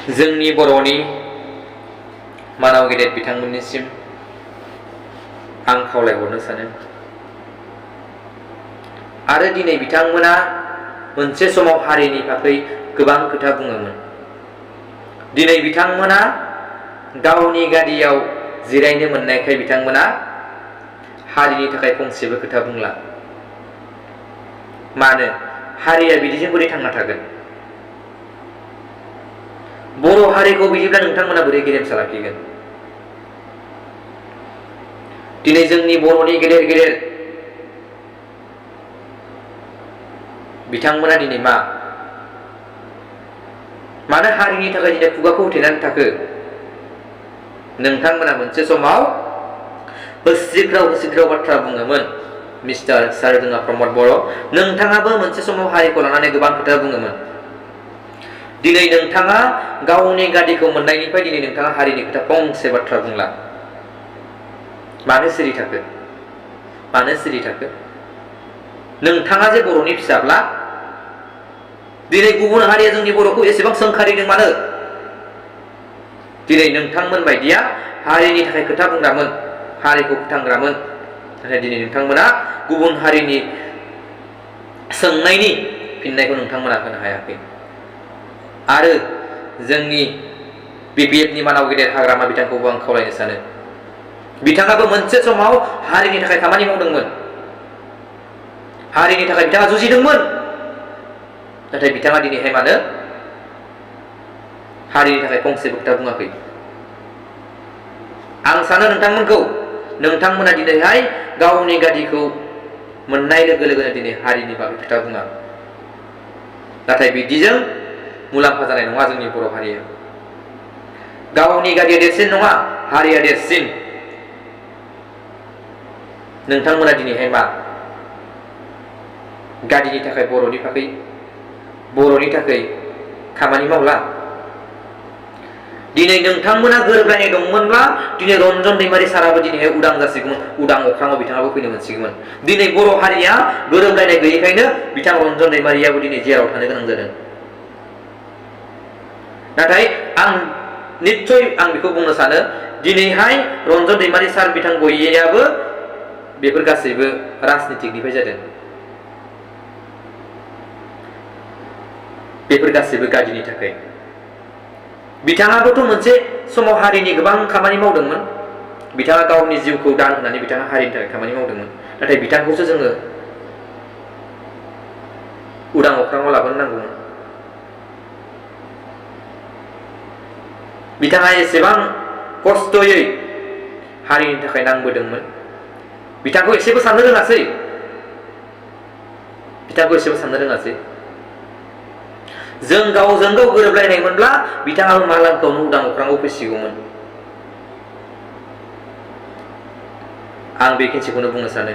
जोंनि बर'नि मानाव गेदेर बिथांमोननिसिम आं खावलायहरनो सानो आरो दिनै बिथांमोना मोनसे समाव हारिनि बागै गोबां खोथा बुङोमोन। दिनै बिथांमोना गावनि गादियाव जिरायनो मोननायखाय बिथांमोना हारिनि थाखाय फंसेबो खोथा बुंला। मानो? हारिया बिदिजों बोरै थांना थागोन? बर' हारिखौ बिदिब्ला नोंथांमोना बोरै गेरेमसा लाखिगोन? दिनै जोंनि बर'नि गेदेर गेदेर बिथांमोना दिनै मानो हारिनि थाखाय दिनै खुगाखौ होथेनानै थाखो? नोंथांमोना मोनसे समाव हसिख्राव बाथ्रा बुङोमोन। मिस्टार सार जोंहा प्रमद बर', नोंथाङाबो मोनसे समाव हारिखौ लानानै गोबां खोथा बुङोमोन। दिनै नोंथाङा गावनि गादिखौ मोननायनिफ्राय दिनै नोंथाङा हारिनि खोथा फंसे बाथ्रा बुंला। मानो सिरि थाखो? मानो सिरि थाखो? नोंथाङा जे बर'नि फिसाब्ला दिनै गुबुन हारिया जोंनि बर'खौ एसेबां सोंखारिदों मानो? दिनै नोंथांमोन बायदिया हारिनि थाखाय खोथा बुंग्रामोन, हारिखौ फोथांग्रामोन। नाथाय दिनै नोंथांमोना गुबुन हारिनि सोंनायनि फिननायखौ नोंथांमोना होनो हायाखै। आरो जोंनि BPFनि मानाव गेदेर हाग्रामा बिथांखौबो आं खावलायनो सानो, बिथाङाबो मोनसे समाव हारिनि थाखाय खामानि मावदोंमोन, हारिनि थाखाय बिथाङा जुजिदोंमोन। नाथाय बिथाङा दिनैहाय मानो हारिनि थाखाय फंसेबो खोथा बुङाखै? आं सानो नोंथांमोना दिनैहाय गावनि गादिखौ मोननाय लोगो लोगोनो दिनै हारिनि बागै खोथा बुङा। नाथाय बिदिजों मुलाम्फा जानाय नङा जोंनि बर' हारिया। गावनि गादिया देरसिन नङा, हारिया देरसिन। नोंथांमोना दिनैहाय गादिनि थाखाय बर'नि थाखाय खामानि मावला। दिनै नोंथांमोना गोरोबलायनाय दंमोनब्ला दिनै रन्जन दैमारि साराबो दिनैहाय उदां जासिगौमोन, उदां अख्राङाव बिथाङाबो फैनो मोनसिगौमोन। दिनै बर' हारिया गोरोबलायनाय गैयैखायनो बिथां रन्जन दैमारियाबो दिनै जेराव थानो गोनां जादों। नाथाय निस्सय आं बेखौ बुंनो सानो, दिनैहाय रन्जन दैमारि सार बिथां गैयैयाबो बेफोर गासैबो राजनितिकनिफ्राय जादों। बेफोर गासैबो गादिनि थाखाय। बिथाङाबोथ' मोनसे समाव हारिनि गोबां खामानि मावदोंमोन। बिथाङा गावनि जिउखौ दान होनानै बिथाङा हारिनि थाखाय खामानि मावदोंमोन। नाथाय बिथांखौसो जोङो उदां अख्राङाव लाबोनो नांगौमोन। बिथाङा एसेबां खस्थ'यै हारिनि थाखाय नांबोदोंमोन, बिथांखौ एसेबो साननो रोङासै। जों गावजों गाव गोरोबलायनायमोनब्ला बिथाङाबो मालांखौनो उदां अख्राङाव फैसिगौमोन। आं बेखिनिखौनो बुंनो सानो।